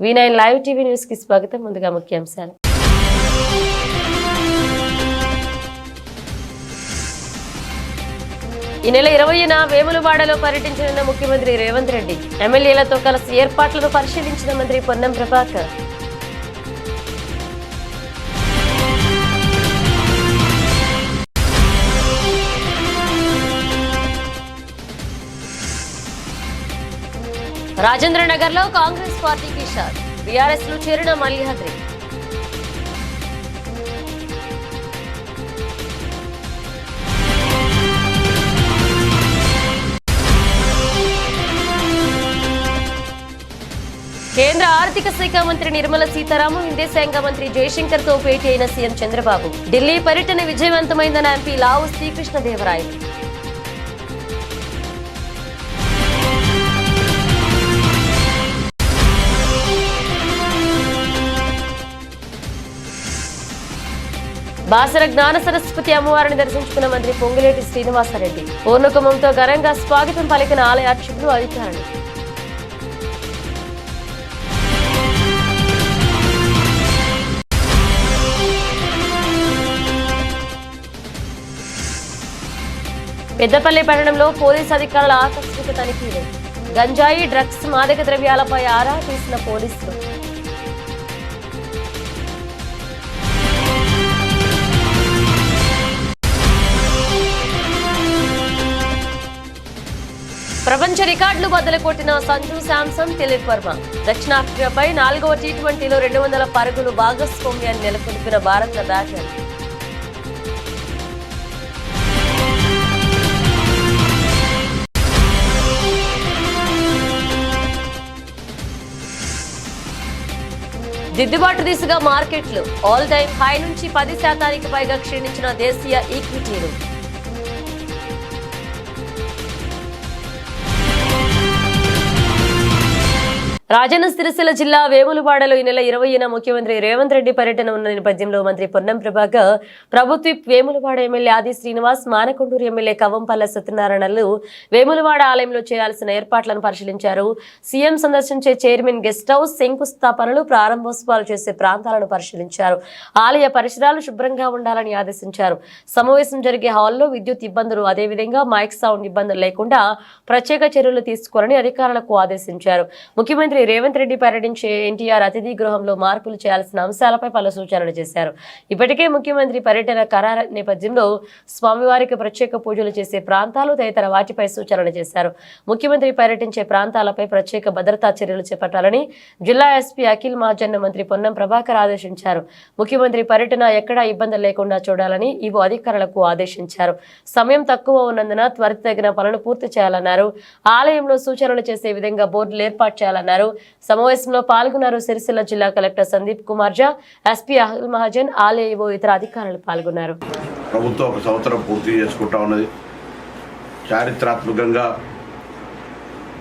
V9 live TV news కి స్వాగతం. ముందుగా ముఖ్యాంశాలు. ఈ నెల 20న వేములవాడలో పర్యటించనున్న ముఖ్యమంత్రి రేవంత్ రెడ్డి. ఎమ్మెల్యేలతో కలిసి ఏర్పాట్లను పరిశీలించిన మంత్రి పొన్నం ప్రభాకర్. రాజేంద్రనగర్ లో కాంగ్రెస్ పార్టీకి షాక్. బీఆర్ఎస్ లో చేరిన మల్లిహాద్రి. కేంద్ర ఆర్థిక శాఖ మంత్రి నిర్మలా సీతారామన్ విదేశాంగ మంత్రి జయశంకర్ తో భేటీ అయిన సీఎం చంద్రబాబు. ఢిల్లీ పర్యటన విజయవంతమైందన్న ఎంపీ లావు శ్రీకృష్ణదేవరాయలు. బాసర జ్ఞాన సరస్వతి అమ్మవారిని దర్శించుకున్న మంత్రి పొంగులేటి శ్రీనివాసరెడ్డి. పూర్ణకుంభంతో ఘనంగా స్వాగతం పలికిన ఆలయ అర్చకులు, అధికారులు. పెద్దపల్లి పట్టణంలో పోలీసు అధికారుల ఆకస్మిక తనిఖీలు. గంజాయి, డ్రగ్స్, మాదక ద్రవ్యాలపై ఆరా తీసిన పోలీసులు. ప్రపంచ రికార్డులు బద్దలు కొట్టిన సంజు శాంసన్, దిలీప్ వర్మ. దక్షిణాఫ్రికాపై 4వ టీ20లో 200 పరుగులు భాగస్వామ్యాన్ని నెలకొల్పిన భారత బ్యాటర్. దిద్దుబాటు దిశగా మార్కెట్లు. ఆల్ టైమ్ హై నుంచి 10% పైగా క్షీణించిన దేశీయ ఈక్విటీలు. రాజన్న సిరిసిల్ల జిల్లా వేములవాడలో ఈ నెల 20న ముఖ్యమంత్రి రేవంత్ రెడ్డి పర్యటన ఉన్న నేపథ్యంలో మంత్రి పొన్నం ప్రభాకర్, ప్రభుత్వ వేములవాడ ఎమ్మెల్యే ఆది శ్రీనివాస్, మానకొండూరు ఎమ్మెల్యే కవ్వంపల్ల సత్యనారాయణలు వేములవాడ ఆలయంలో చేయాల్సిన ఏర్పాట్లను పరిశీలించారు. సీఎం సందర్శించే చైర్మన్ గెస్ట్ హౌస్, శంకుస్థాపనలు, ప్రారంభోత్సవాలు చేసే ప్రాంతాలను పరిశీలించారు. ఆలయ పరిసరాలు శుభ్రంగా ఉండాలని ఆదేశించారు. సమావేశం జరిగే హాల్లో విద్యుత్ ఇబ్బందులు, అదేవిధంగా మైక్ సౌండ్ ఇబ్బందులు లేకుండా ప్రత్యేక చర్యలు తీసుకోవాలని అధికారులకు ఆదేశించారు. ముఖ్యమంత్రి రేవంత్ రెడ్డి పర్యటించే ఎన్టీఆర్ అతిథి గృహంలో మార్పులు చేయాల్సిన అంశాలపై పలు సూచనలు చేశారు. ఇప్పటికే ముఖ్యమంత్రి పర్యటన ఖరారు నేపథ్యంలో స్వామివారికి ప్రత్యేక పూజలు చేసే ప్రాంతాలు తదితర వాటిపై సూచనలు చేశారు. ముఖ్యమంత్రి పర్యటించే ప్రాంతాలపై ప్రత్యేక భద్రతా చర్యలు చేపట్టాలని జిల్లా ఎస్పీ అఖిల్ మహాజన్ మంత్రి పొన్నం ప్రభాకర్ ఆదేశించారు. ముఖ్యమంత్రి పర్యటన ఎక్కడా ఇబ్బందులు లేకుండా చూడాలని ఈవో అధికారులకు ఆదేశించారు. సమయం తక్కువ ఉన్నందున త్వరితగిన పనులు పూర్తి చేయాలన్నారు. ఆలయంలో సూచనలు చేసే విధంగా బోర్డులు ఏర్పాటు చేయాలన్నారు. సమావేశంలో పాల్గొన్నారు సిరిసిల్ల జిల్లా కలెక్టర్ సందీప్ కుమార్ జా, ఎస్పీ అఖిల్ మహాజన్, ఆలయ ఇతర అధికారులు పాల్గొన్నారు. ప్రభుత్వం ఒక సంవత్సరం పూర్తి చేసుకుంటా ఉన్నది. చారిత్రాత్మకంగా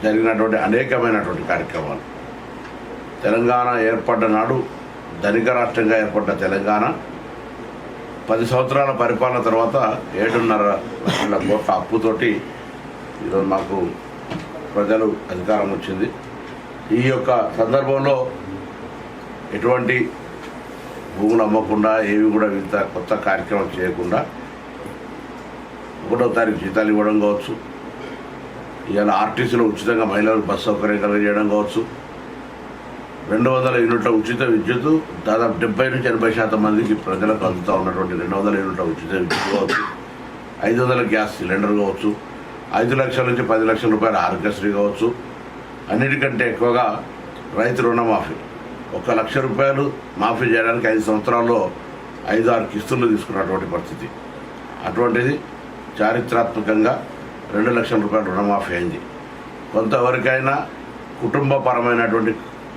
జరిగినటువంటి అనేకమైనటువంటి కార్యక్రమాలు. తెలంగాణ ఏర్పడ్డ నాడు ధనిక రాష్ట్రంగా ఏర్పడ్డ తెలంగాణ 10 సంవత్సరాల పరిపాలన తర్వాత 7.5 లక్షల కోట్ల అప్పుతోటి ఈరోజు మాకు ప్రజలు అధికారం వచ్చింది. ఈ యొక్క సందర్భంలో ఎటువంటి భూములు అమ్మకుండా, ఏవి కూడా ఇంత కొత్త కార్యక్రమం చేయకుండా 1వ తారీఖు జీతాలు ఇవ్వడం కావచ్చు, ఇవాళ ఆర్టీసీలో ఉచితంగా మహిళలకు బస్సు సౌకర్యం కలిగజేయడం కావచ్చు, 200 యూనిట్ల ఉచిత విద్యుత్ దాదాపు 70 నుంచి 80% మందికి ప్రజలకు అందుతూ ఉన్నటువంటి 200 యూనిట్ల ఉచిత విద్యుత్ కావచ్చు, 500 గ్యాస్ సిలిండర్ కావచ్చు, 5 లక్షల నుంచి 10 లక్షల రూపాయల ఆరోగ్యశ్రీ కావచ్చు, అన్నిటికంటే ఎక్కువగా రైతు రుణమాఫీ 1 లక్ష రూపాయలు మాఫీ చేయడానికి 5 సంవత్సరాల్లో 5-6 కిస్తులు తీసుకున్నటువంటి పరిస్థితి. అటువంటిది చారిత్రాత్మకంగా 2 లక్షల రూపాయల రుణమాఫీ అయింది. కొంతవరకైనా కుటుంబపరమైనటువంటి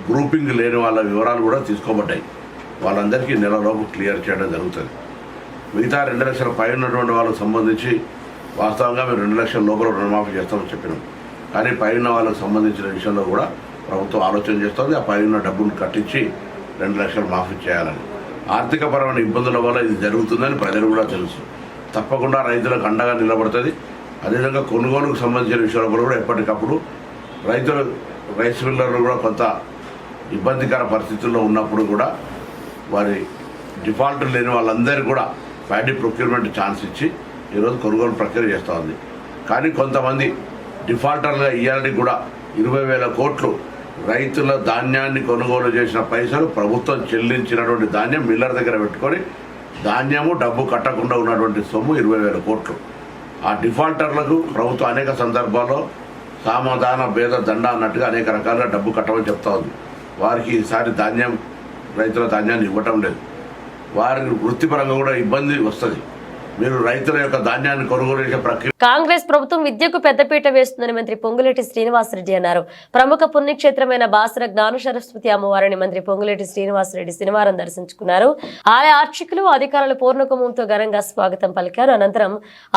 గ్రూపింగ్ లేని వాళ్ళ వివరాలు కూడా తీసుకోబడ్డాయి. వాళ్ళందరికీ నెలలోపు క్లియర్ చేయడం జరుగుతుంది. మిగతా 2 లక్షల పై ఉన్నటువంటి వాళ్ళకు సంబంధించి వాస్తవంగా మేము 2 లక్షల లోపల రుణమాఫీ చేస్తామని చెప్పినాం. కానీ పైన వాళ్ళకు సంబంధించిన విషయంలో కూడా ప్రభుత్వం ఆలోచన చేస్తుంది. ఆ పైన డబ్బులు కట్టించి 2 లక్షలు మాఫీ చేయాలని. ఆర్థికపరమైన ఇబ్బందుల వల్ల ఇది జరుగుతుందని ప్రజలు కూడా తెలుసు. తప్పకుండా రైతులకు అండగా నిలబడుతుంది. అదేవిధంగా కొనుగోలుకు సంబంధించిన విషయాల కూడా ఎప్పటికప్పుడు రైతులు రైస్ మిల్లర్లు కూడా కొంత ఇబ్బందికర పరిస్థితుల్లో ఉన్నప్పుడు కూడా వారి డిఫాల్ట్ లేని వాళ్ళందరికీ కూడా ప్యాడీ ప్రొక్యూర్మెంట్ ఛాన్స్ ఇచ్చి ఈరోజు కొనుగోలు ప్రక్రియ చేస్తూ ఉంది. కానీ కొంతమంది డిఫాల్టర్లుగా ఇవ్వాలని కూడా 20,000 కోట్లు రైతుల ధాన్యాన్ని కొనుగోలు చేసిన పైసలు ప్రభుత్వం చెల్లించినటువంటి ధాన్యం మిల్లర్ దగ్గర పెట్టుకొని ధాన్యము డబ్బు కట్టకుండా ఉన్నటువంటి సొమ్ము 20,000 కోట్లు. ఆ డిఫాల్టర్లకు ప్రభుత్వం అనేక సందర్భాల్లో సామధాన భేద దండ అన్నట్టుగా అనేక రకాలుగా డబ్బు కట్టమని చెప్తా ఉంది. వారికి ఈసారి రైతుల ధాన్యాన్ని ఇవ్వటం లేదు. వారి వృత్తిపరంగా కూడా ఇబ్బంది వస్తుంది. మీరు రైతుల యొక్క ధాన్యాన్ని కొనుగోలు చేసే ప్రక్రియ. కాంగ్రెస్ ప్రభుత్వం విద్యకు పెద్దపీట వేస్తుందని మంత్రి పొంగులేటి శ్రీనివాసరెడ్డి అన్నారు. ప్రముఖ పుణ్యక్షేత్రమైన బాసర జ్ఞాన సరస్వతి అమ్మవారిని మంత్రి పొంగులేటి శ్రీనివాసరెడ్డి శనివారం దర్శించుకున్నారు. ఆలయ అర్చకులు అధికారులు పూర్ణకుంభంతో ఘనంగా స్వాగతం పలికారు. అనంతరం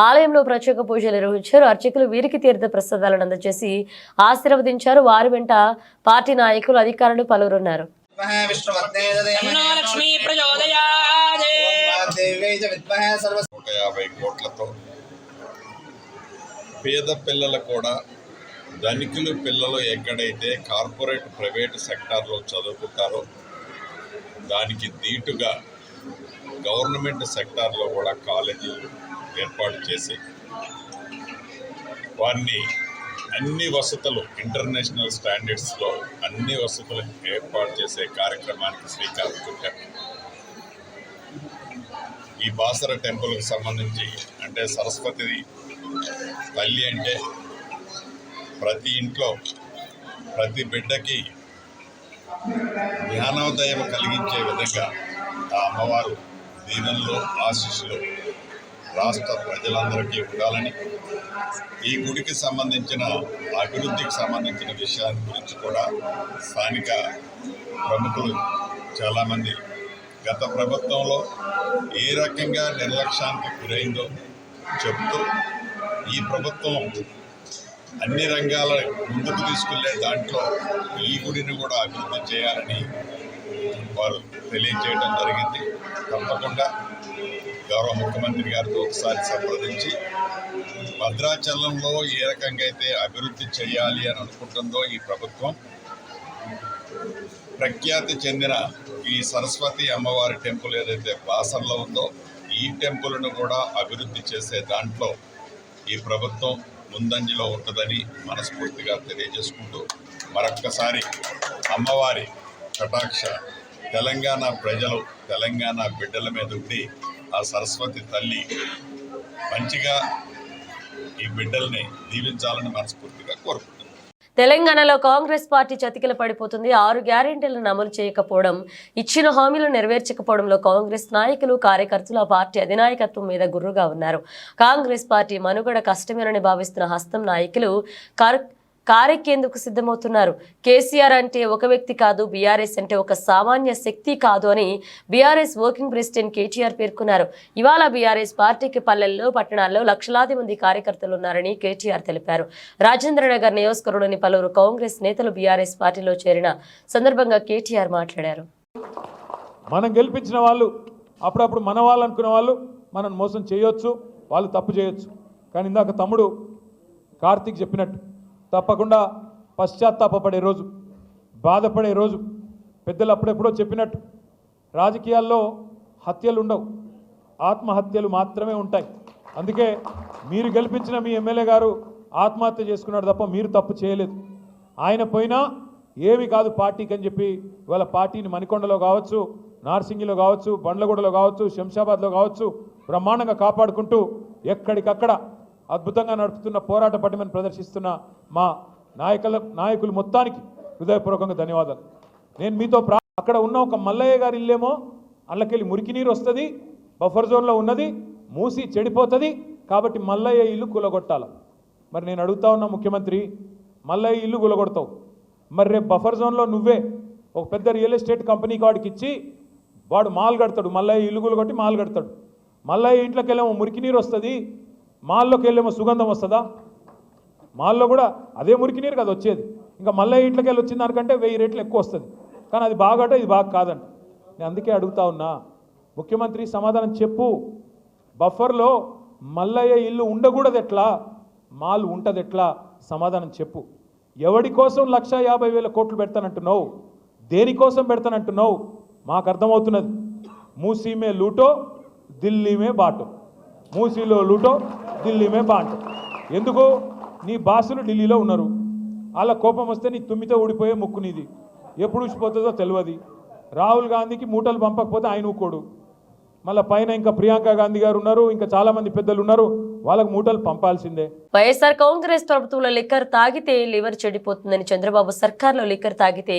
ఆలయంలో ప్రత్యేక పూజలు నిర్వహించారు. అర్చకులు వీరికి తీర్థ ప్రసాదాలను అందజేసి ఆశీర్వదించారు. వారి వెంట పార్టీ నాయకులు అధికారులు పలువురున్నారు. 150 కోట్లతో పేద పిల్లలు కూడా ధనికులు పిల్లలు ఎక్కడైతే కార్పొరేట్ ప్రైవేట్ సెక్టార్లో చదువుకుంటారో దానికి దీటుగా గవర్నమెంట్ సెక్టార్లో కూడా కాలేజీలు ఏర్పాటు చేసి వారిని అన్ని వసతులు ఇంటర్నేషనల్ స్టాండర్డ్స్లో అన్ని వసతులు ఏర్పాటు చేసే కార్యక్రమానికి శ్రీకారం చుట్టారు. ఈ బాసర టెంపుల్కి సంబంధించి అంటే సరస్వతి తల్లి అంటే ప్రతి ఇంట్లో ప్రతి బిడ్డకి జ్ఞానోదయం కలిగించే విధంగా ఆ అమ్మవారు దీవెనలు ఆశీస్సులు రాష్ట్ర ప్రజలందరికీ ఉండాలని ఈ గుడికి సంబంధించిన అభివృద్ధికి సంబంధించిన విషయాల గురించి కూడా స్థానిక ప్రముఖులు చాలామంది గత ప్రభుత్వంలో ఏ రకంగా నిర్లక్ష్యానికి గురైందో చెబుతూ ఈ ప్రభుత్వం అన్ని రంగాల ముందుకు తీసుకెళ్లే దాంట్లో ఈ గుడిని కూడా అభివృద్ధి చేయాలని వారు తెలియజేయడం జరిగింది. తప్పకుండా గౌరవ ముఖ్యమంత్రి గారితో ఒకసారి సంప్రదించి భద్రాచలంలో ఏ రకంగా అయితే అభివృద్ధి చేయాలి అని అనుకుంటుందో ఈ ప్రభుత్వం ప్రఖ్యాతి చెందిన ఈ సరస్వతి అమ్మవారి టెంపుల్ ఏదైతే బాసర్లో ఉందో ఈ టెంపుల్ను కూడా అభివృద్ధి చేసే దాంట్లో ఈ ప్రభుత్వం ముందంజలో ఉంటుందని మనస్ఫూర్తిగా తెలియజేసుకుంటూ మరొక్కసారి అమ్మవారి కటాక్ష తెలంగాణ ప్రజలు తెలంగాణ బిడ్డల మీద ఉండి ఆ సరస్వతి తల్లి మంచిగా ఈ బిడ్డల్ని దీవించాలని మనస్ఫూర్తిగా కోరుకుంటున్నాను. తెలంగాణలో కాంగ్రెస్ పార్టీ చతికిల పడిపోతుంది. 6 గ్యారెంటీలను అమలు చేయకపోవడం, ఇచ్చిన హామీలు నెరవేర్చకపోవడంలో కాంగ్రెస్ నాయకులు కార్యకర్తలు ఆ పార్టీ అధినాయకత్వం మీద గుర్రుగా ఉన్నారు. కాంగ్రెస్ పార్టీ మనుగడ కష్టమేనని భావిస్తున్న హస్తం నాయకులు కారెక్కేందుకు సిద్ధమవుతున్నారు. కేసీఆర్ అంటే ఒక వ్యక్తి కాదు, బీఆర్ఎస్ అంటే ఒక సామాన్య శక్తి కాదు అని బీఆర్ఎస్ వర్కింగ్ ప్రెసిడెంట్ కేటీఆర్ పేర్కొన్నారు. ఇవాళ బీఆర్ఎస్ పార్టీకి పల్లెల్లో పట్టణాల్లో లక్షలాది మంది కార్యకర్తలు ఉన్నారని కేటీఆర్ తెలిపారు. రాజేంద్రనగర్ నియోజకవర్గంలోని పలువురు కాంగ్రెస్ నేతలు బీఆర్ఎస్ పార్టీలో చేరిన సందర్భంగా కేటీఆర్ మాట్లాడారు. మనం గెలిపించిన వాళ్ళు అప్పుడప్పుడు మన వాళ్ళు అనుకునే వాళ్ళు మనం మోసం చేయొచ్చు, వాళ్ళు తప్పు చేయొచ్చు. కానీ ఇందాక తమ్ముడు కార్తీక్ చెప్పినట్టు తప్పకుండా పశ్చాత్తాపపడే రోజు, బాధపడే రోజు. పెద్దలు అప్పుడెప్పుడో చెప్పినట్టు రాజకీయాల్లో హత్యలు ఉండవు, ఆత్మహత్యలు మాత్రమే ఉంటాయి. అందుకే మీరు గెలిపించిన మీ ఎమ్మెల్యే గారు ఆత్మహత్య చేసుకున్నాడు తప్ప మీరు తప్పు చేయలేదు. ఆయన పోయినా ఏమి కాదు పార్టీకి అని చెప్పి ఇవాళ పార్టీని మణికొండలో కావచ్చు, నార్సింగిలో కావచ్చు, బండ్లగూడలో కావచ్చు, శంషాబాద్లో కావచ్చు బ్రహ్మాండంగా కాపాడుకుంటూ ఎక్కడికక్కడ అద్భుతంగా నడుపుతున్న పోరాట పటిమను ప్రదర్శిస్తున్న మా నాయకులు మొత్తానికి హృదయపూర్వకంగా ధన్యవాదాలు. నేను మీతో అక్కడ ఉన్న ఒక మల్లయ్య గారి ఇల్లేమో అల్లకెళ్ళి మురికి నీరు వస్తుంది, బఫర్ జోన్లో ఉన్నది, మూసి చెడిపోతుంది, కాబట్టి మల్లయ్య ఇల్లు కూలగొట్టాలి. మరి నేను అడుగుతా ఉన్నా ముఖ్యమంత్రి, మల్లయ్య ఇల్లు కూలగొడతావు, మరి రేపు బఫర్ జోన్లో నువ్వే ఒక పెద్ద రియల్ ఎస్టేట్ కంపెనీకి వాడికి ఇచ్చి వాడు మాల్ కడతాడు, మల్లయ్య ఇల్లు కూలగొట్టి మాల్ కడతాడు. మల్లయ్య ఇంట్లోకి వెళ్ళేమో మురికి నీరు వస్తుంది, మాల్లోకి వెళ్ళేమో సుగంధం వస్తుందా? మాల్లో కూడా అదే మురికి నీరు కదా వచ్చేది. ఇంకా మల్లయ్య ఇంట్లోకి వెళ్ళి వచ్చిన దానికంటే 1000 రెట్లు ఎక్కువ వస్తుంది. కానీ అది బాగట, ఇది బాగా కాదంట. నేను అందుకే అడుగుతా ఉన్నా, ముఖ్యమంత్రి సమాధానం చెప్పు. బఫర్లో మల్లయ్య ఇల్లు ఉండకూడదు ఎట్లా, మాల్ ఉంటుంది ఎట్లా? సమాధానం చెప్పు. ఎవడి కోసం 1,50,000 కోట్లు పెడతానంటున్నావు? దేనికోసం పెడతానంటున్నావు? మాకు అర్థమవుతున్నది. మూసీమే లూటో ఢిల్లీమే బాటో, మూసీలో లూటో ఢిల్లీమే బాటో. ఎందుకు? నీ బాసులు ఢిల్లీలో ఉన్నారు, వాళ్ళ కోపం వస్తే నీ తుమ్మితో ఊడిపోయే ముక్కు నీది, ఎప్పుడు ఊసిపోతుందో తెలియదు. రాహుల్ గాంధీకి మూటలు పంపకపోతే ఆయన ఊకోడు, మళ్ళీ పైన ఇంకా ప్రియాంక గాంధీ గారు ఉన్నారు, ఇంకా చాలామంది పెద్దలు ఉన్నారు, వాళ్ళకు మూటలు పంపాల్సిందే. వైఎస్ఆర్ కాంగ్రెస్ ప్రభుత్వంలో లిక్కర్ తాగితే లివర్ చెడిపోతుందని, చంద్రబాబు సర్కార్లో లిక్కర్ తాగితే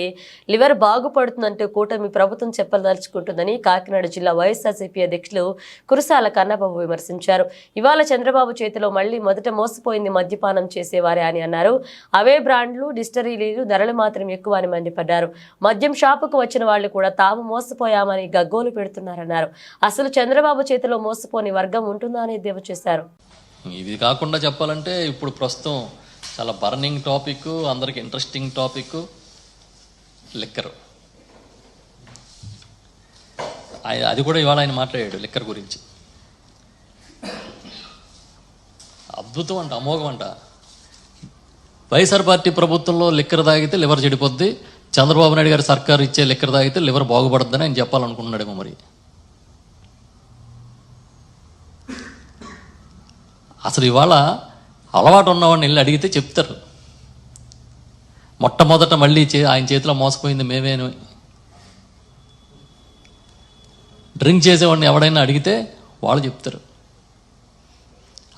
లివర్ బాగుపడుతుందంటూ కూటమి ప్రభుత్వం చెప్పదలుచుకుంటుందని కాకినాడ జిల్లా వైఎస్ఆర్సీపీ అధ్యక్షులు కురసాల కన్నబాబు విమర్శించారు. ఇవాళ చంద్రబాబు చేతిలో మళ్లీ మొదట మోసపోయింది మద్యపానం చేసేవారే అని అన్నారు. అవే బ్రాండ్లు, డిస్టరీలు, ధరలు మాత్రం ఎక్కువ అని మండిపడ్డారు. మద్యం షాపుకు వచ్చిన వాళ్లు కూడా తాము మోసపోయామని గగ్గోలు పెడుతున్నారన్నారు. అసలు చంద్రబాబు చేతిలో మోసపోని వర్గం ఉంటుందా అని ఎద్దేవా చేశారు. ఇది కాకుండా చెప్పాలంటే ఇప్పుడు ప్రస్తుతం చాలా బర్నింగ్ టాపిక్, అందరికి ఇంట్రెస్టింగ్ టాపిక్ లిక్కర్. అది కూడా ఇవాళ ఆయన మాట్లాడాడు లిక్కర్ గురించి. అద్భుతం అంట, అమోఘం అంట. వైఎస్ఆర్ పార్టీ ప్రభుత్వంలో లిక్కర్ తాగితే లివర్ చెడిపోద్ది, చంద్రబాబు నాయుడు గారి సర్కారు ఇచ్చే లిక్కర్ తాగితే లివర్ బాగుపడుద్దని ఆయన చెప్పాలనుకుంటున్నాడేమో. మరి అసలు ఇవాళ అలవాటు ఉన్నవాడిని వెళ్ళి అడిగితే చెప్తారు. మొట్టమొదట మళ్ళీ ఆయన చేతిలో మోసపోయింది మేమేను. డ్రింక్ చేసేవాడిని ఎవడైనా అడిగితే వాళ్ళు చెప్తారు.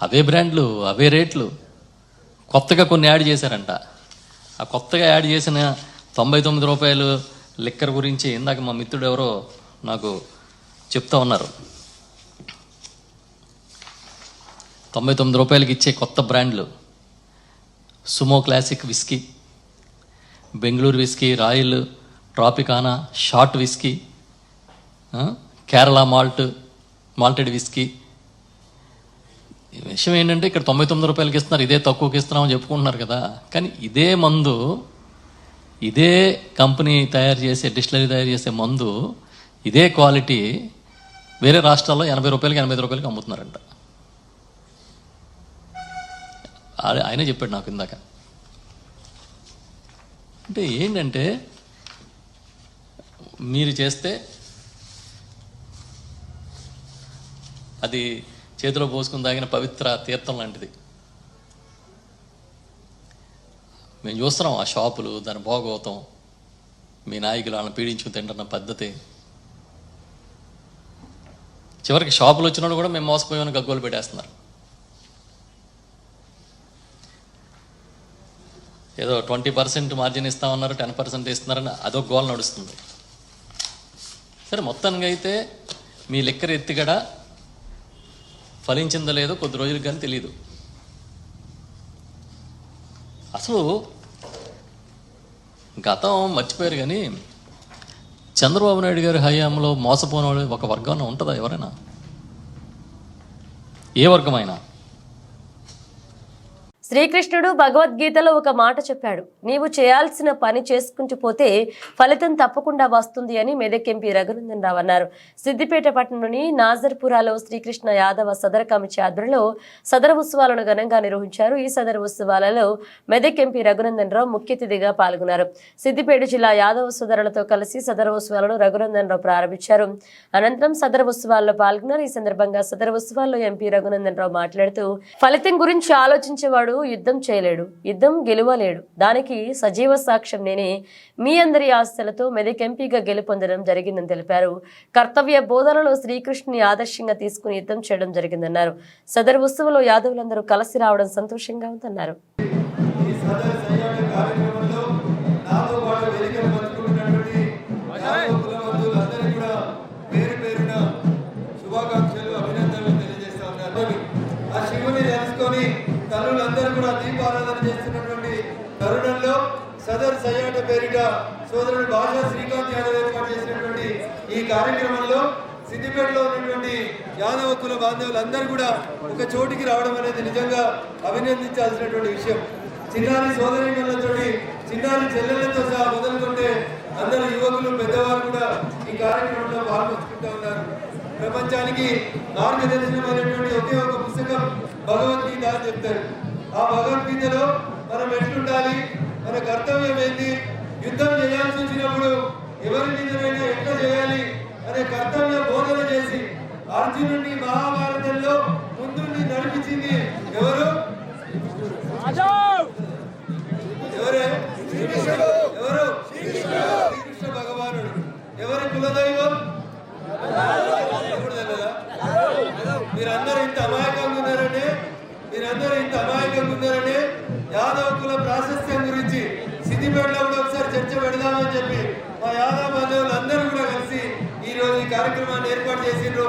అవే బ్రాండ్లు, అవే రేట్లు. కొత్తగా కొన్ని యాడ్ చేశారంట. ఆ కొత్తగా యాడ్ చేసిన 99 రూపాయలు లిక్కర్ గురించి ఇందాక మా మిత్రుడు ఎవరో నాకు చెప్తా ఉన్నారు. 99 రూపాయలకి ఇచ్చే కొత్త బ్రాండ్లు Sumo classic whisky, Bengaluru whisky, royal, ట్రాపికానా, short whisky, Kerala malted whisky. విషయం ఏంటంటే ఇక్కడ 99 రూపాయలకి ఇస్తున్నారు, ఇదే తక్కువకి ఇస్తున్నామని చెప్పుకుంటున్నారు కదా. కానీ ఇదే మందు, ఇదే కంపెనీ తయారు చేసే, డిస్టిలరీ తయారు చేసే మందు, ఇదే క్వాలిటీ వేరే రాష్ట్రాల్లో 80 రూపాయలకి 85 రూపాయలకి అమ్ముతున్నారంట. ఆయనే చెప్పాడు నాకు ఇందాక. అంటే ఏంటంటే మీరు చేస్తే అది చేతిలో పోసుకుని తాగిన పవిత్ర తీర్థం లాంటిది. మేము చూస్తున్నాం ఆ షాపులు, దాని భోగవతం, మీ నాయకులు వాళ్ళని పీడించుకుని తింటున్న పద్ధతి. చివరికి షాపులు వచ్చినప్పుడు కూడా మేము మోసపోయామని గగ్గోలు పెట్టేస్తున్నారు. ఏదో 20% మార్జిన్ ఇస్తామన్నారు, 10% ఇస్తున్నారని అదొక గోల్ నడుస్తుంది. సరే, మొత్తానికి అయితే మీ లిక్కర్ ఎత్తిగడ ఫలించిందో లేదో కొద్ది రోజులకు కానీ తెలియదు. అసలు గతం మర్చిపోయారు కానీ చంద్రబాబు నాయుడు గారి హయాంలో మోసపోయిన వాళ్ళు ఒక వర్గం ఉంటుందా ఎవరైనా? ఏ వర్గమైనా? శ్రీకృష్ణుడు భగవద్గీతలో ఒక మాట చెప్పాడు, నీవు చేయాల్సిన పని చేసుకుంటూ పోతే ఫలితం తప్పకుండా వస్తుంది అని మెదక్ ఎంపీ రఘునందన్ రావు అన్నారు. సిద్దిపేట పట్టణంలోని నాజర్పురాలో శ్రీకృష్ణ యాదవ సదర కమిటీ ఆధ్వర్యంలో సదర ఉత్సవాలను ఘనంగా నిర్వహించారు. ఈ సదర ఉత్సవాలలో మెదక్ ఎంపీ రఘునందన్ రావు ముఖ్య అతిథిగా పాల్గొన్నారు. సిద్దిపేట జిల్లా యాదవ సోదరులతో కలిసి సదర ఉత్సవాలను రఘునందన్ రావు ప్రారంభించారు. అనంతరం సదర ఉత్సవాల్లో పాల్గొన్నారు. ఈ సందర్భంగా సదర ఉత్సవాల్లో ఎంపీ రఘునందన్ రావు మాట్లాడుతూ, ఫలితం గురించి ఆలోచించేవాడు యుద్ధం చేయలేడు, యుద్ధం గెలవలేడు, దానికి సజీవ సాక్ష్యం నేనే. మీ అందరి ఆశలతో మెదక్ ఎంపీగా గెలుపొందడం జరిగిందని తెలిపారు. కర్తవ్య బోధనలో శ్రీకృష్ణుని ఆదర్శంగా తీసుకుని యుద్ధం చేయడం జరిగిందన్నారు. సదరు ఉత్సవంలో యాదవులందరూ కలిసి రావడం సంతోషంగా ఉందన్నారు. తల్లులందరూ కూడా దీపారాధన చేస్తున్నటువంటి తరుణంలో సదర్ సయ్యాట పేరిట సోదరుడు భాషా శ్రీకాంత్ యాదవ్ ఏర్పాటు చేసినటువంటి ఈ కార్యక్రమంలో సిద్దిపేటలో ఉన్నటువంటి యాదవ కుల బాంధవులందరూ కూడా ఒక చోటికి రావడం అనేది నిజంగా అభినందించాల్సినటువంటి విషయం. చిన్నారి సోదరిమణులతో, చిన్నారి చెల్లెళ్లతో సహా మొదలుకుంటే అందరు యువకులు, పెద్దవారు కూడా ఈ కార్యక్రమంలో పాల్గొంచుకుంటూ ఉన్నారు. ప్రపంచానికి మార్గదర్శనమైనటువంటి ఒకే ఒక పుస్తకం భగవద్గీత అని చెప్తారు. ఆ భగవద్గీతలో మనం ఎట్లుండాలి, మన కర్తవ్యం ఏంటి, యుద్ధం చేయాల్సి వచ్చినప్పుడు ఎవరి మీదనైనా ఎట్లా చేయాలి అనే కర్తవ్య బోధన చేసి అర్జునుడిని మహాభారతంలో ముందుండి నడిపించింది ఎవరు? ఎవరే? ఎవరు? శ్రీకృష్ణ భగవానుడు. ఎవరి కులదైవం? మీరందరూ ఇంత అమాయకంగా ఉన్నారనే యాదవ్ కుల ప్రాశస్త్యం గురించి సిద్దిపేటలో కూడా ఒకసారి చర్చ పెడదామని చెప్పి మా యాదవ్ బంధువులు అందరూ కూడా కలిసి ఈ రోజు ఈ కార్యక్రమాన్ని ఏర్పాటు చేసిండ్రు.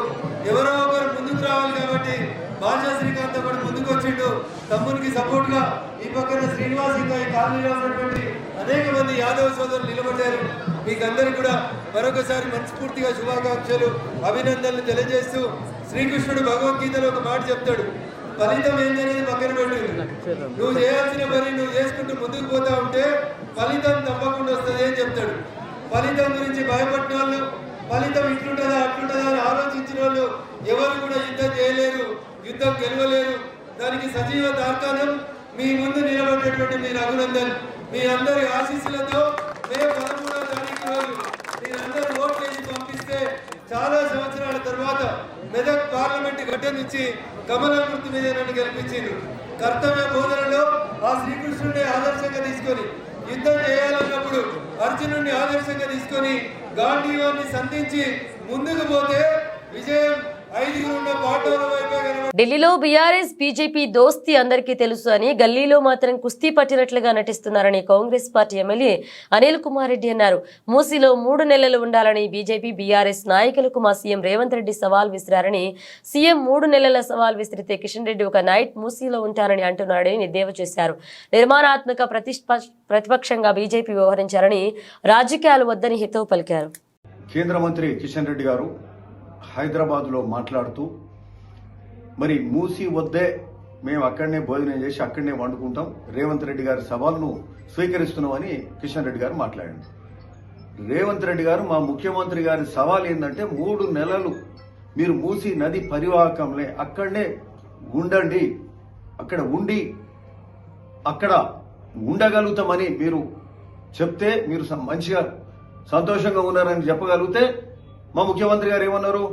ఎవరో ఒకరు ముందుకు రావాలి కాబట్టి భాషా శ్రీకాంత్ కూడా ముందుకు వచ్చిండు. తమ్మునికి సపోర్ట్ గా ఈ పక్కన శ్రీనివాస్ ఇంకా ఈ కాలనీలో ఉన్నటువంటి అనేక మంది యాదవ్ సోదరులు నిలబడ్డారు. మీకు అందరికీ కూడా మరొకసారి మనస్ఫూర్తిగా శుభాకాంక్షలు, అభినందనలు తెలియజేస్తూ శ్రీకృష్ణుడు భగవద్గీతలో ఒక మాట చెప్తాడు, ఫలితం ఏంటనేది పక్కన పెట్టు. నువ్వు చేయాల్సిన పని నువ్వు చేసుకుంటూ ముందుకు పోతా ఉంటే ఫలితం తప్పకుండా వస్తుంది అని చెప్తాడు. ఫలితం గురించి భయపడిన వాళ్ళు, ఫలితం ఇట్లుంటుందా అట్లుంటుందా అని ఆలోచించిన వాళ్ళు ఎవరు కూడా యుద్ధం చేయలేరు, యుద్ధం గెలవలేరు. దానికి సజీవ తార్కాణం మీ ముందు నిలబడేటువంటి మీ రఘునందన్. మీ అందరి ఆశీస్సులతో మే 13వ తారీఖు రోజు మీరందరూ ఓట్లు వేసి పంపిస్తే చాలా సంవత్సరాల తర్వాత మెదక్ పార్లమెంట్ గడ్డ నుంచి కమలం గుర్తు మీద నన్ను గెలిపించింది. కర్తవ్య బోధనలో ఆ శ్రీకృష్ణుడిని ఆదర్శంగా తీసుకొని యుద్ధం చేయాలన్నప్పుడు అర్జునుడిని ఆదర్శంగా తీసుకొని గాంధీవాన్ని సంధించి ముందుకు పోతే విజయం 5 ఉన్న పాటల వైపే కనబడి. ఢిల్లీలో బీఆర్ఎస్ బీజేపీ దోస్తీ అందరికీ తెలుసు అని, గల్లీలో మాత్రం కుస్తీ పట్టినట్లుగా నటిస్తున్నారని కాంగ్రెస్ పార్టీ ఎమ్మెల్యే అనిల్ కుమార్ రెడ్డి అన్నారు. మూసీలో 3 నెలలు ఉండాలని బీజేపీ బీఆర్ఎస్ నాయకులకు మా సీఎం రేవంత్ రెడ్డి సవాల్ విసిరారని, సీఎం 3 నెలల సవాల్ విసిరితే కిషన్ రెడ్డి ఒక నైట్ మూసీలో ఉంటారని అంటున్నాడని ఎద్దేవా చేశారు. నిర్మాణాత్మక ప్రతిపక్షంగా బీజేపీ వ్యవహరించారని, రాజకీయాలు వద్దని హితవు పలికారు. కేంద్ర మంత్రి కిషన్ రెడ్డి గారు హైదరాబాద్లో మాట్లాడుతూ మరి మూసి వద్దే మేము అక్కడనే భోజనం చేసి అక్కడనే వండుకుంటాం, రేవంత్ రెడ్డి గారి సవాల్ను స్వీకరిస్తున్నామని కిషన్ రెడ్డి గారు మాట్లాడారు. రేవంత్ రెడ్డి గారు మా ముఖ్యమంత్రి గారి సవాల్ ఏంటంటే 3 నెలలు మీరు మూసి నది పరివాహకంలో అక్కడనే ఉండండి, అక్కడ ఉండి అక్కడ ఉండగలుగుతామని మీరు చెప్తే, మీరు మంచిగా సంతోషంగా ఉన్నారని చెప్పగలిగితే, మా ముఖ్యమంత్రి గారు ఏమన్నారు,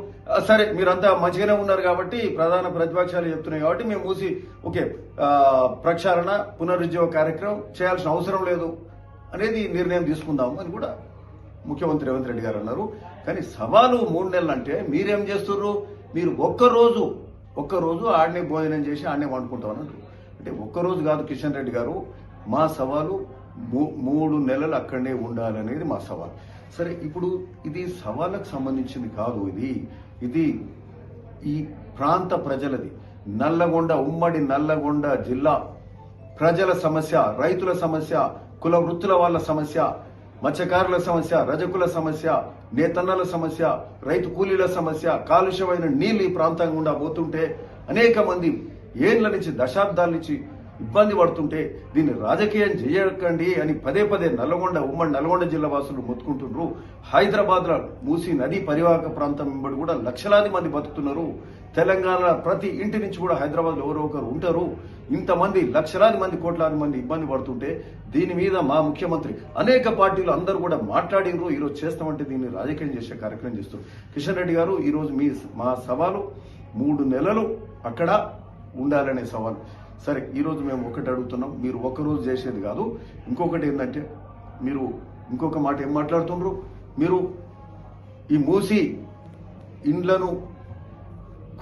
సరే మీరంతా మంచిగానే ఉన్నారు కాబట్టి ప్రధాన ప్రతిపక్షాలు చెప్తున్నాయి కాబట్టి మేము మూసి ఓకే ప్రక్షాళన పునరుజ్జీవ కార్యక్రమం చేయాల్సిన అవసరం లేదు అనేది నిర్ణయం తీసుకుందాము అని కూడా ముఖ్యమంత్రి రేవంత్ రెడ్డి గారు అన్నారు. కానీ సవాలు 3 నెలలు అంటే మీరేం చేస్తున్నారు, మీరు ఒక్కరోజు ఆడనే భోజనం చేసి ఆడనే వండుకుంటామన్నారు. అంటే ఒక్కరోజు కాదు కిషన్ రెడ్డి గారు, మా సవాలు 3 నెలలు అక్కడనే ఉండాలనేది మా సవాల్. సరే, ఇప్పుడు ఇది సవాళ్ళకు సంబంధించింది కాదు, ఇది ఈ ప్రాంత ప్రజలది. నల్లగొండ, ఉమ్మడి నల్లగొండ జిల్లా ప్రజల సమస్య, రైతుల సమస్య, కుల వృత్తుల వాళ్ళ సమస్య, మత్స్యకారుల సమస్య, రజకుల సమస్య, నేతన్నల సమస్య, రైతు కూలీల సమస్య, కాలుష్యమైన నీళ్లు ఈ ప్రాంతం గుండా పోతుంటే అనేక మంది ఏండ్ల నుంచి దశాబ్దాల నుంచి ఇబ్బంది పడుతుంటే దీన్ని రాజకీయం చేయకండి అని పదే ఉమ్మడి నల్గొండ జిల్లా వాసులు మొత్తుకుంటున్నారు. హైదరాబాద్ లో మూసీ నదీ పరివాహక ప్రాంతం వెంబడి కూడా లక్షలాది మంది బతుకుతున్నారు. తెలంగాణ ప్రతి ఇంటి నుంచి కూడా హైదరాబాద్ లో ఎవరో ఒకరు ఉంటారు. ఇంతమంది లక్షలాది మంది, కోట్లాది మంది ఇబ్బంది పడుతుంటే దీని మీద మా ముఖ్యమంత్రి అనేక పార్టీలు అందరూ కూడా మాట్లాడినరు. ఈరోజు చేస్తామంటే దీన్ని రాజకీయం చేసే కార్యక్రమం చేస్తారు. కిషన్ రెడ్డి గారు, ఈరోజు మా సవాలు 3 నెలలు అక్కడ ఉండాలనే సవాలు. సరే, ఈరోజు మేము ఒకటి అడుగుతున్నాం, మీరు ఒక్కరోజు చేసేది కాదు. ఇంకొకటి ఏంటంటే, మీరు ఇంకొక మాట ఏం మాట్లాడుతున్నారు, మీరు ఈ మూసి ఇండ్లను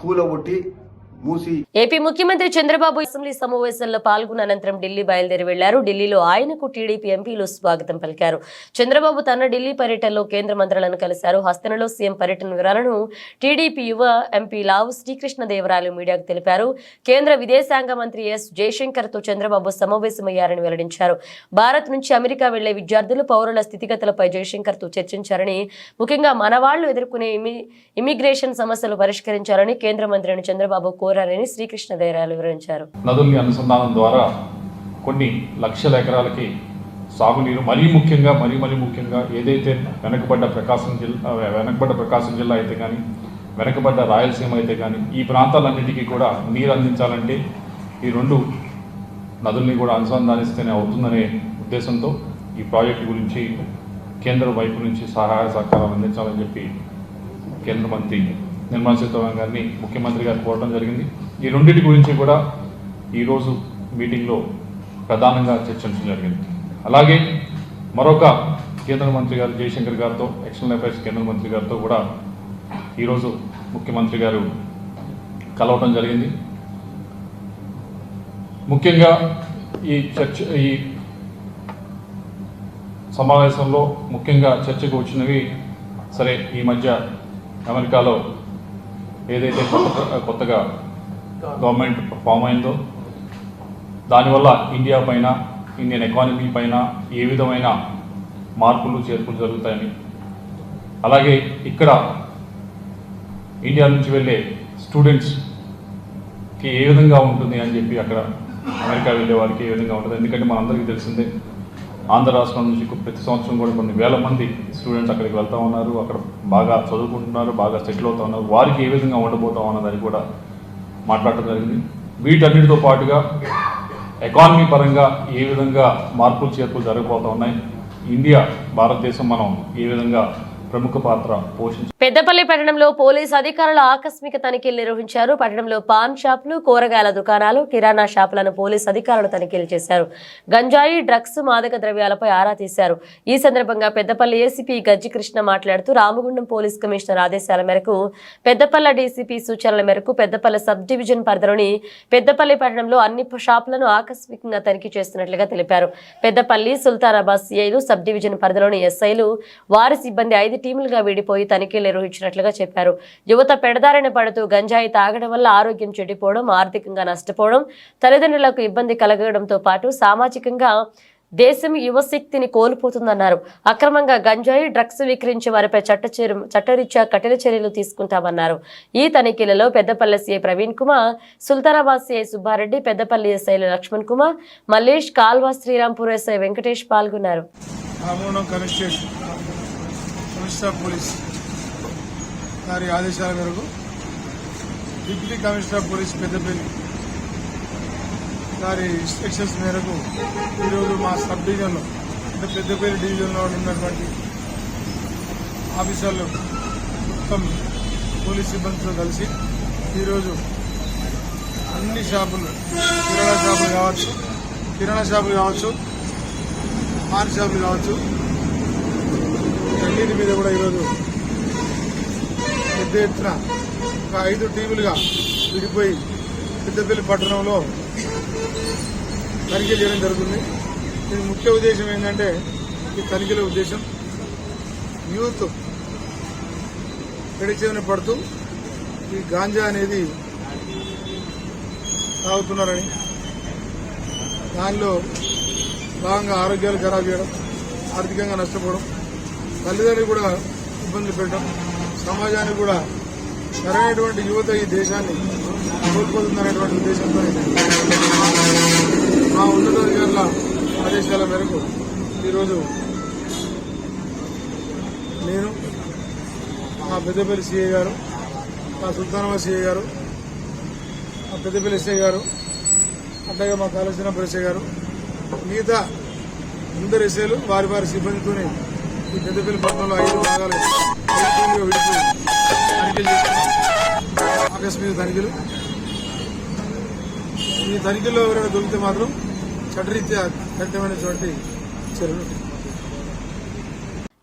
కూలగొట్టి మూసి. ఏపీ ముఖ్యమంత్రి చంద్రబాబు అసెంబ్లీ సమావేశంలో పాల్గొన్న అనంతరం ఢిల్లీ బయలుదేరి వెళ్లారు. ఢిల్లీలో ఆయనకు టీడీపీ ఎంపీలు స్వాగతం పలికారు. చంద్రబాబు తన ఢిల్లీ పర్యటనలో కేంద్ర మంత్రులను కలిశారు. హస్తనలో సీఎం పర్యటన వివరాలను టీడీపీ యువ ఎంపీ లావు శ్రీకృష్ణదేవరాయలు మీడియాకు తెలిపారు. కేంద్ర విదేశాంగ మంత్రి ఎస్ జయశంకర్ తో చంద్రబాబు సమావేశమయ్యారని వెల్లడించారు. భారత్ నుంచి అమెరికా వెళ్లే విద్యార్థులు, పౌరుల స్థితిగతులపై జయశంకర్ తో చర్చించారని, ముఖ్యంగా మనవాళ్లు ఎదుర్కొనే ఇమిగ్రేషన్ సమస్యలు పరిష్కరించాలని కేంద్ర మంత్రిని చంద్రబాబు కోరారని శ్రీకృష్ణదేవరాయలు వివరించారు. నదుల్ని అనుసంధానం ద్వారా కొన్ని లక్షల ఎకరాలకి సాగునీరు, మరీ ముఖ్యంగా ఏదైతే వెనకబడ్డ ప్రకాశం జిల్లా అయితే కానీ, వెనకబడ్డ రాయలసీమ అయితే కానీ, ఈ ప్రాంతాలన్నిటికీ కూడా నీరు అందించాలంటే ఈ 2 నదుల్ని కూడా అనుసంధానిస్తేనే అవుతుందనే ఉద్దేశంతో ఈ ప్రాజెక్టు గురించి కేంద్రం వైపు నుంచి సహాయ సహకారాలు అందించాలని చెప్పి కేంద్ర మంత్రి నిర్మలా సీతారామన్ గారిని ముఖ్యమంత్రి గారు కోరడం జరిగింది. ఈ రెండింటి గురించి కూడా ఈరోజు మీటింగ్లో ప్రధానంగా చర్చించడం జరిగింది. అలాగే మరొక కేంద్ర మంత్రి గారు జయశంకర్ గారితో, ఎక్స్టర్నల్ అఫైర్స్ కేంద్ర మంత్రి గారితో కూడా ఈరోజు ముఖ్యమంత్రి గారు కలవటం జరిగింది. ముఖ్యంగా ఈ సమావేశంలో ముఖ్యంగా చర్చకు వచ్చినవి, సరే ఈ మధ్య అమెరికాలో ఏదైతే కొత్తగా గవర్నమెంట్ ఫామ్ అయిందో దానివల్ల ఇండియా పైన, ఇండియన్ ఎకానమీ పైన ఏ విధమైన మార్పులు చేర్పులు జరుగుతాయని, అలాగే ఇక్కడ ఇండియా నుంచి వెళ్ళే స్టూడెంట్స్కి ఏ విధంగా ఉంటుంది అని చెప్పి, అక్కడ అమెరికా వెళ్ళే వారికి ఏ విధంగా ఉంటుంది. ఎందుకంటే మనందరికీ తెలిసిందే, ఆంధ్ర రాష్ట్రం నుంచి ప్రతి సంవత్సరం కూడా కొన్ని వేల మంది స్టూడెంట్స్ అక్కడికి వెళ్తూ ఉన్నారు, అక్కడ బాగా చదువుకుంటున్నారు, బాగా సెటిల్ అవుతూ ఉన్నారు. వారికి ఏ విధంగా ఉండబోతా ఉన్నదని కూడా మాట్లాడటం జరిగింది. వీటన్నిటితో పాటుగా ఎకానమీ పరంగా ఏ విధంగా మార్పులు చేర్పులు జరగబోతూ ఉన్నాయి, ఇండియా, భారతదేశం మనం ఏ విధంగా ప్రముఖ పాత్ర పోషించారు. పెద్దపల్లి పట్టణంలో పోలీసు అధికారులు ఆకస్మిక తనిఖీలు నిర్వహించారు. పట్టణంలో పాన్ షాపులు, కూరగాయల దుకాణాలు, కిరాణా షాపులను పోలీసు అధికారులు తనిఖీలు చేశారు. గంజాయి, డ్రగ్స్, మాదక ద్రవ్యాలపై ఆరా తీశారు. ఈ సందర్భంగా పెద్దపల్లి ఏసీపీ గజ్జి కృష్ణ మాట్లాడుతూ, రామగుండం పోలీస్ కమిషనర్ ఆదేశాల మేరకు, పెద్దపల్లి డీసీపీ సూచనల మేరకు పెద్దపల్లి సబ్ డివిజన్ పరిధిలోని పెద్దపల్లి పట్టణంలో అన్ని షాపులను ఆకస్మికంగా తనిఖీ చేస్తున్నట్లుగా తెలిపారు. పెద్దపల్లి, సుల్తానాబాద్ సిఐలు, సబ్ డివిజన్ పరిధిలోని ఎస్ఐలు, వారి సిబ్బంది 5 టీములుగా విడిపోయి తనిఖీలు నిర్వహించినట్లుగా చెప్పారు. యువత పెడదారిన పడుతూ గంజాయి తాగడం వల్ల ఆరోగ్యం చెడిపోవడం, ఆర్థికంగా నష్టపోవడం, తల్లిదండ్రులకు ఇబ్బంది కలగడంతో పాటు సామాజికంగా దేశం యువశక్తిని కోల్పోతుందన్నారు. అక్రమంగా గంజాయి, డ్రగ్స్ విక్రయించే వారిపై చట్టరీత్యా కఠిన చర్యలు తీసుకుంటామన్నారు. ఈ తనిఖీలలో పెద్దపల్లి సిఐ ప్రవీణ్ కుమార్, సుల్తానాబాద్ సిఐ సుబ్బారెడ్డి, పెద్దపల్లి ఎస్ఐలు లక్ష్మణ్ కుమార్, మల్లేష్, కాల్వా శ్రీరాంపూర్ ఎస్ఐ వెంకటేష్ పాల్గొన్నారు. కమిషనర్ పోలీస్ గారి ఆదేశాల మేరకు డిప్యూటీ కమిషనర్ పోలీస్ పెద్దపల్లి గారి ఇన్స్ట్రక్షన్స్ మేరకు ఈరోజు మా సబ్ డివిజన్లో, అంటే పెద్దపల్లి డివిజన్లో ఉన్నటువంటి ఆఫీసర్లు మొత్తం పోలీస్ సిబ్బందితో కలిసి ఈరోజు అన్ని షాపులు, కిరాణా షాపులు కావచ్చు, పాన్ షాపులు కావచ్చు, అన్నిటి మీద కూడా ఈరోజు పెద్ద ఎత్తున ఒక 5 టీములుగా విడిపోయి పెద్దపల్లి పట్టణంలో తనిఖీ చేయడం జరుగుతుంది. దీని ముఖ్య ఉద్దేశం ఏంటంటే, ఈ తనిఖీల ఉద్దేశం యూత్ పెడిచేవన పడుతూ ఈ గాంజా అనేది తాగుతున్నారని, దానిలో భాగంగా ఆరోగ్యాలు ఖరాబ్ చేయడం, ఆర్థికంగా నష్టపోవడం, తల్లిదండ్రులు కూడా ఇబ్బందులు పెట్టడం, సమాజానికి కూడా సరైనటువంటి యువత ఈ దేశాన్ని కోల్పోతుందనేటువంటి ఉద్దేశంతో మా ఉన్నతాధికారుల ఆదేశాల మేరకు ఈరోజు నేను, మా పెద్దపల్లి సిఐ గారు, మా సుల్తానాబాద్ సిఐ గారు, మా పెద్దపల్లి ఎస్ఐ గారు, అట్లాగే మా కాళేశ్వరం ఎస్ఐ గారు, మిగతా అందరు ఎస్ఐలు వారి వారి సిబ్బందితోనే ఈ పెద్దపల్లి పట్టణంలో 5 భాగాలు విడిపోయి తనిఖీలు చేస్తున్నాం. ఆకస్మిక తనిఖీలు. ఈ తనిఖీల్లో ఎవరైనా దొరికితే మాత్రం చట్టరీత్యా కఠినమైనటువంటి చర్యలు.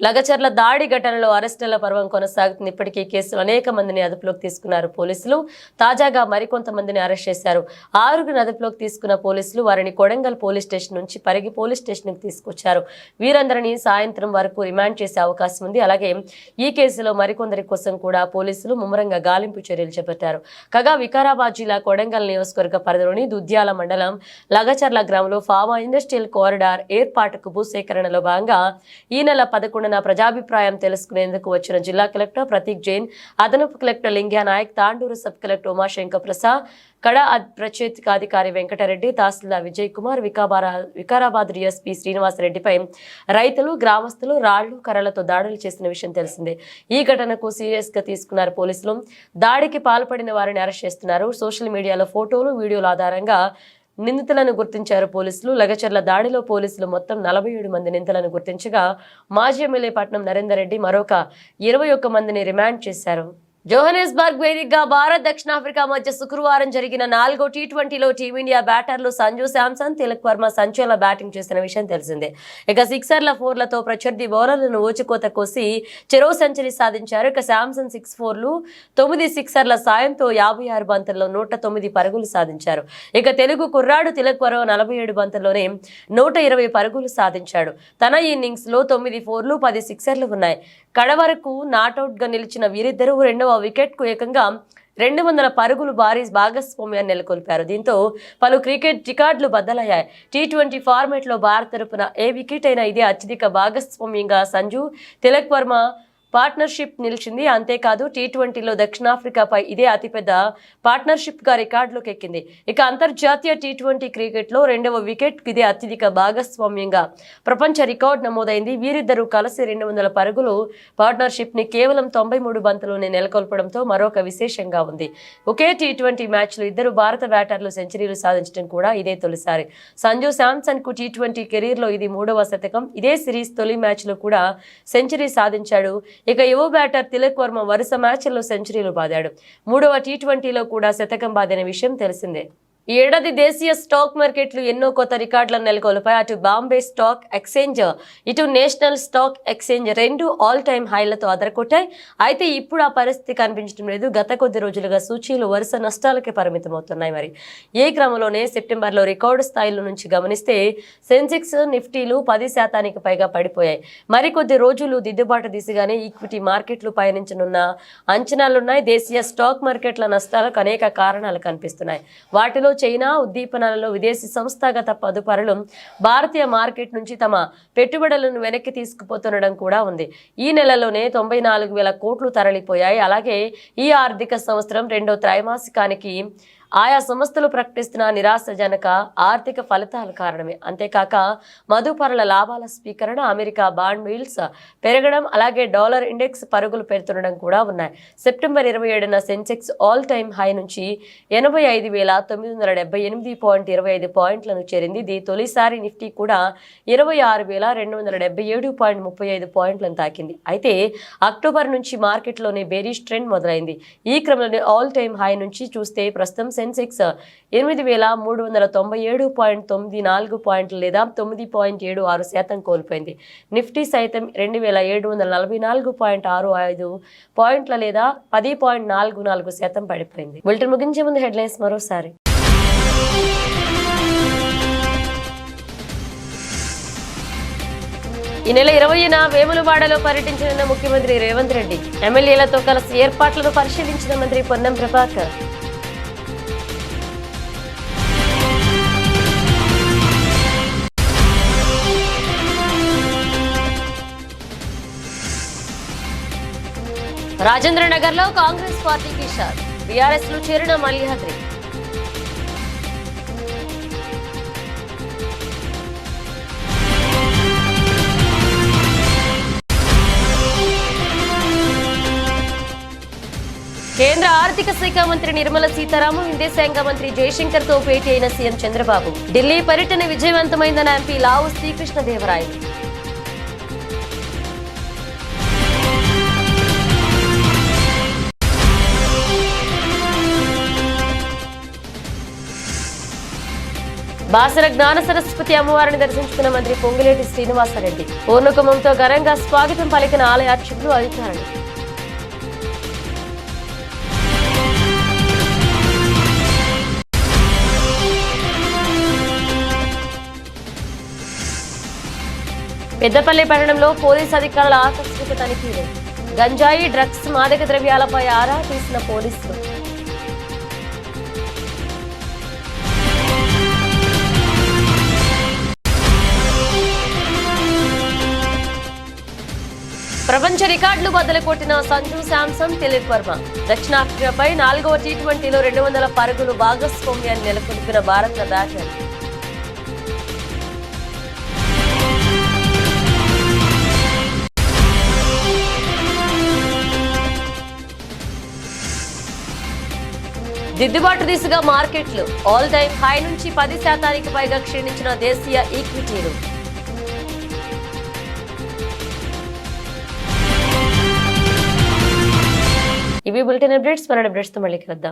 లగచర్ల దాడి ఘటనలో అరెస్టుల పర్వం కొనసాగుతుంది. ఇప్పటికీ కేసులో అనేక మందిని అదుపులోకి తీసుకున్నారు పోలీసులు. తాజాగా మరికొంతమందిని అరెస్ట్ చేశారు. 6గురిని అదుపులోకి తీసుకున్న పోలీసులు వారిని కొడంగల్ పోలీస్ స్టేషన్ నుంచి పరిగి పోలీస్ స్టేషన్ కు తీసుకొచ్చారు. వీరందరినీ సాయంత్రం వరకు రిమాండ్ చేసే అవకాశం ఉంది. అలాగే ఈ కేసులో మరికొందరి కోసం కూడా పోలీసులు ముమ్మరంగా గాలింపు చర్యలు చేపట్టారు. కాగా వికారాబాద్ జిల్లా కొడంగల్ నియోజకవర్గ పరిధిలోని దుద్యాల మండలం లగచర్ల గ్రామంలో ఫార్మా ఇండస్ట్రియల్ కారిడార్ ఏర్పాటుకు భూసేకరణలో భాగంగా ఈ నెల 11న ప్రజాభిప్రాయం తెలుసుకునేందుకు వచ్చిన జిల్లా కలెక్టర్ ప్రతీక్ జైన్, అదనపు collector Lingya Nayak, Tandur sub collector Umashankar Prasad, కడ ప్రత్యేకాధికారి వెంకటరెడ్డి, తహసీల్దార్ విజయ్ కుమార్, వికారాబాద్ డిఎస్పీ శ్రీనివాసరెడ్డిపై రైతులు, గ్రామస్తులు రాళ్లు, కర్రలతో దాడులు చేసిన విషయం తెలిసిందే. ఈ ఘటనకు సీరియస్ గా తీసుకున్నారు పోలీసులు. దాడికి పాల్పడిన వారిని అరెస్ట్ చేస్తున్నారు. సోషల్ మీడియాలో ఫోటోలు, వీడియోల ఆధారంగా నిందితులను గుర్తించారు పోలీసులు. లగచర్ల దాడిలో పోలీసులు మొత్తం 47 మంది నిందితులను గుర్తించగా మాజీ ఎమ్మెల్యే పట్నం నరేందర్ రెడ్డి మరొక 21 మందిని రిమాండ్ చేశారు. జోహెనెస్బర్గ్ వేదికగా భారత్ దక్షిణాఫ్రికా మధ్య శుక్రవారం జరిగిన 4వ టీ20లో టీమిండియా బ్యాటర్లు సంజు శాంసన్, తిలక్ వర్మ సంచలన బ్యాటింగ్ చేసిన విషయం తెలిసిందే. ఇక సిక్సర్ల 4లతో ప్రత్యర్థి బౌలర్లను ఊచుకోత కోసి చెరో సెంచరీ సాధించారు. ఇక శాంసన్ 6 4లు 9 సిక్సర్ల సాయంతో 56 బంతుల్లో 109 పరుగులు సాధించారు. ఇక తెలుగు కుర్రాడు తిలక్ వర్మ 47 బంతుల్లోనే 120 పరుగులు సాధించాడు. తన ఇన్నింగ్స్ లో 9 4లు 10 సిక్సర్లు ఉన్నాయి. కడ వరకు నాటౌట్ గా నిలిచిన వీరిద్దరూ రెండవ వికెట్ కు ఏకంగా 200 పరుగులు భారీ భాగస్వామ్యాన్ని నెలకొల్పారు. దీంతో పలు క్రికెట్ రికార్డులు బద్దలయ్యాయి. టీ20 ఫార్మాట్ లో భారత్ తరపున ఏ వికెట్ అయినా ఇదే అత్యధిక భాగస్వామ్యంగా సంజు, తిలక్ వర్మ పార్ట్నర్షిప్ నిలిచింది. అంతేకాదు టీ20లో దక్షిణాఫ్రికాపై ఇదే అతిపెద్ద పార్ట్నర్షిప్ గా రికార్డులోకి ఎక్కింది. ఇక అంతర్జాతీయ టీ20 క్రికెట్ లో రెండవ వికెట్ ఇదే అత్యధిక భాగస్వామ్యంగా ప్రపంచ రికార్డు నమోదైంది. వీరిద్దరూ కలిసి 200 పరుగులు పార్ట్నర్షిప్ ని కేవలం 93 బంతుల్లోనే నెలకొల్పడంతో మరొక విశేషంగా ఉంది. ఒకే టీ20 మ్యాచ్ లో ఇద్దరు భారత బ్యాటర్లు సెంచరీలు సాధించడం కూడా ఇదే తొలిసారి. సంజు శాంసన్ కు టీ20 కెరీర్ లో ఇది 3వ శతకం. ఇదే సిరీస్ తొలి మ్యాచ్ లో కూడా సెంచరీ సాధించాడు. ఇక యువ బ్యాటర్ తిలక్ వర్మ వరుస మ్యాచ్ల్లో సెంచరీలు బాదాడు. 3వ టీ20లో కూడా శతకం బాదిన విషయం తెలిసిందే. ఈ ఏడాది దేశీయ స్టాక్ మార్కెట్లు ఎన్నో కొత్త రికార్డులను నెలకొల్పాయి. అటు బాంబే స్టాక్ ఎక్స్చేంజ్, ఇటు నేషనల్ స్టాక్ ఎక్స్చేంజ్ రెండు ఆల్ టైమ్ హైలతో అదరకొట్టాయి. అయితే ఇప్పుడు ఆ పరిస్థితి కనిపించడం లేదు. గత కొద్ది రోజులుగా సూచీలు వరుస నష్టాలకే పరిమితమవుతున్నాయి. మరి ఈ క్రమంలోనే సెప్టెంబర్లో రికార్డు స్థాయిల నుంచి గమనిస్తే సెన్సెక్స్, నిఫ్టీలు 10% పైగా పడిపోయాయి. మరికొద్ది రోజులు దిద్దుబాటు దిశగానే ఈక్విటీ మార్కెట్లు పయనించనున్న అంచనాలున్నాయి. దేశీయ స్టాక్ మార్కెట్ల నష్టాలకు అనేక కారణాలు కనిపిస్తున్నాయి. వాటిలో చైనా ఉద్దీపనలలో విదేశీ సంస్థాగత పొదుపరులు భారతీయ మార్కెట్ నుంచి తమ పెట్టుబడులను వెనక్కి తీసుకుపోతుండడం కూడా ఉంది. ఈ నెలలోనే 94,000 కోట్లు తరలిపోయాయి. అలాగే ఈ ఆర్థిక సంవత్సరం రెండో త్రైమాసికానికి ఆయా సంస్థలు ప్రకటిస్తున్న నిరాశజనక ఆర్థిక ఫలితాల కారణమే. అంతేకాక మదుపరుల లాభాల స్వీకరణ, అమెరికా బాండ్ ఈల్డ్స్ పెరగడం, అలాగే డాలర్ ఇండెక్స్ పరుగులు పెడుతుండడం కూడా ఉన్నాయి. సెప్టెంబర్ 27న సెన్సెక్స్ ఆల్ టైమ్ హై నుంచి 85,978.25 పాయింట్లను చేరింది. ఇది తొలిసారి. నిఫ్టీ కూడా 26,277.35 పాయింట్లను తాకింది. అయితే అక్టోబర్ నుంచి మార్కెట్లోనే బేరిష్ ట్రెండ్ మొదలైంది. ఈ క్రమంలోనే ఆల్ టైమ్ హై నుంచి చూస్తే ప్రస్తుతం సెన్సెక్స్ 8,397.94 పాయింట్లు లేదా 9.76% కోల్పోయింది. నిఫ్టీ సైతం 2,744.65 పాయింట్ల లేదా 10.44% పడిపోయింది. బులెటిన్ ముగించే ముందు హెడ్లైన్స్ మరోసారి. ఈ నెల 20న వేములవాడలో పర్యటించనున్న ముఖ్యమంత్రి రేవంత్ రెడ్డి. ఎమ్మెల్యేలతో కలిసి ఏర్పాట్లను పరిశీలించిన మంత్రి పొన్నం ప్రభాకర్. రాజేంద్రనగర్ లో కాంగ్రెస్ పార్టీకి షాక్. బీఆర్ఎస్ లో చేరిన మల్లిహాద్రి. కేంద్ర ఆర్థిక శాఖ మంత్రి నిర్మలా సీతారామన్ విదేశాంగ మంత్రి జయశంకర్ తో భేటీ అయిన సీఎం చంద్రబాబు. ఢిల్లీ పర్యటన విజయవంతమైందన్న ఎంపీ లావు శ్రీకృష్ణదేవరాయలు. బాసర జ్ఞాన సరస్వతి అమ్మవారిని దర్శించుకున్న మంత్రి పొంగులేటి శ్రీనివాసరెడ్డి. పూర్ణకుంభంతో ఘనంగా స్వాగతం పలికిన ఆలయ అర్చకులు, అధికారులు. పెద్దపల్లి పట్టణంలో పోలీసు అధికారుల ఆకస్మిక తనిఖీలు. గంజాయి, డ్రగ్స్, మాదక ద్రవ్యాలపై ఆరా తీసిన పోలీసులు. ప్రపంచ రికార్డులు బద్దలు కొట్టిన సంజు శాంసన్, తిలక్ వర్మ. దక్షిణాఫ్రికాపై 4వ టీ20లో 200 పరుగులు భాగస్వామ్యాన్ని నెలకొల్పిన భారత బ్యాటర్. దిద్దుబాటు దిశగా మార్కెట్లు ఆల్ టైమ్ హై నుంచి 10% పైగా క్షీణించిన దేశీయ ఈక్విటీలు. ఇవి బులెటిన్ అప్డేట్స్. మన అప్డేట్స్ తో మళ్ళీ కలుద్దాం.